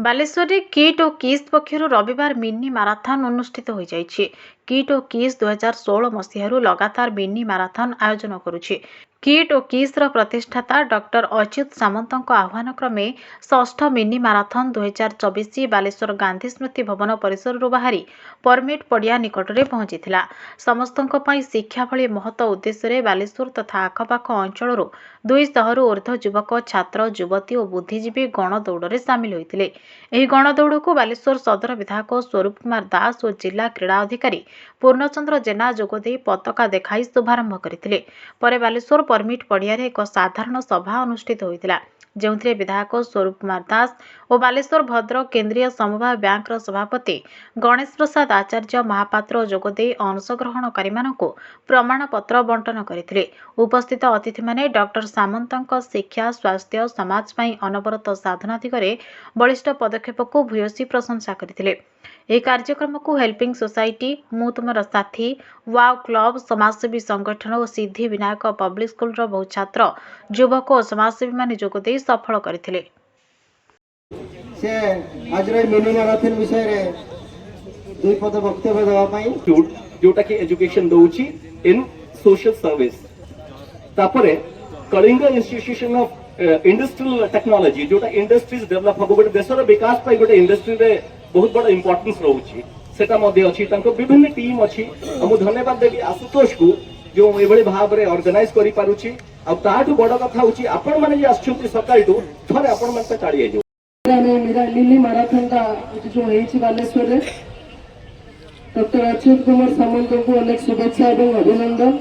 बालेश्वर में किट और किस पक्षर रविवार मिनी माराथन अनुष्ठित हो जाइछि। किट और किस 2016 मसीह लगातार मिनी माराथन आयोजन करुछि। किट और किस प्रतिष्ठाता डॉक्टर अच्युत सामंत आह्वान क्रमे षष्ठ मिनी माराथन 2024 बालेश्वर गांधी स्मृति भवन परिसर बाहरी परमिट पड़िया निकट में पहुंची। समस्तों शिक्षा भली महत उद्देश्य बालेश्वर तथा आखपाख अंचल 200 ऊर्ध्व युवक छात्र युवती और बुद्धिजीवी गणदौड़ सामिल होते। ଏହି ଗଣଦୌଡ଼କୁ ବାଲେଶ୍ୱର ସଦର ବିଧାୟକ ସ୍ୱରୂପ କୁମାର ଦାସ ଓ ଜିଲ୍ଲା କ୍ରୀଡ଼ା ଅଧିକାରୀ ପୂର୍ଣ୍ଣଚନ୍ଦ୍ର ଜେନା ଯୋଗଦେଇ ପତାକା ଦେଖାଇ ଶୁଭାରମ୍ଭ କରିଥିଲେ। ପରେ ବାଲେଶ୍ୱର ପରମିଟ୍ ପଡ଼ିଆରେ ଏକ ସାଧାରଣ ସଭା ଅନୁଷ୍ଠିତ ହୋଇଥିଲା, ଯେଉଁଥିରେ ବିଧାୟକ ସ୍ୱରୂପ କୁମାର ଦାସ ଓ ବାଲେଶ୍ୱର ଭଦ୍ରକ କେନ୍ଦ୍ରୀୟ ସମବାୟ ବ୍ୟାଙ୍କର ସଭାପତି ଗଣେଶ ପ୍ରସାଦ ଆଚାର୍ଯ୍ୟ ମହାପାତ୍ର ଯୋଗଦେଇ ଅଂଶଗ୍ରହଣକାରୀମାନଙ୍କୁ ପ୍ରମାଣପତ୍ର ବଣ୍ଟନ କରିଥିଲେ। ଉପସ୍ଥିତ ଅତିଥିମାନେ ଡକ୍ଟର ସାମନ୍ତଙ୍କ ଶିକ୍ଷା ସ୍ୱାସ୍ଥ୍ୟ ସମାଜ ପାଇଁ ଅନବରତ ସାଧନା ଦିଗରେ ବଳିଷ୍ଠ ପଦକ୍ଷେପକୁ ଭୂୟସୀ ପ୍ରଶଂସା କରିଥିଲେ। ଏହି କାର୍ଯ୍ୟକ୍ରମକୁ ହେଲ୍ପିଂ ସୋସାଇଟି, ମୁଁ ତୁମର ସାଥୀ, ୱାଓ କ୍ଲବ, ସମାଜସେବୀ ସଂଗଠନ ଓ ସିଦ୍ଧି ବିନାୟକ ପବ୍ଲିକ ସ୍କୁଲର ବହୁ ଛାତ୍ର, ଯୁବକ ଓ ସମାଜସେବୀମାନେ ଯୋଗଦେଇ ସଫଳ କରିଥିଲେ। से आज मिनी मैराथन विषय रे दुई पद वक्तव्य देवा पई जोटा कि एजुकेशन दोउची इन सोशल सर्विस तापरे Kalinga institution of industrial technology जोटा इंडस्ट्रीज डेवलप हो गोटे देशर विकास पाई गोटे इंडस्ट्री रे बहुत बड़ा इंपोर्टेंस रहउची सेटा मध्ये अछि तांको विभिन्न टीम अछि। हम धन्यवाद देबी आशुतोष को जो एभली भाव रे ऑर्गेनाइज करि पारुची। आ ताठु बड़ कथा होची आपण माने जे आछुंती सकाळटू थरे आपण माने टाळी आइजो। मेरा मिनी मैराथन का जो है बालेश्वर डॉक्टर अच्युत कुमार सामंत को अनेक शुभेच्छा और अभिनंदन।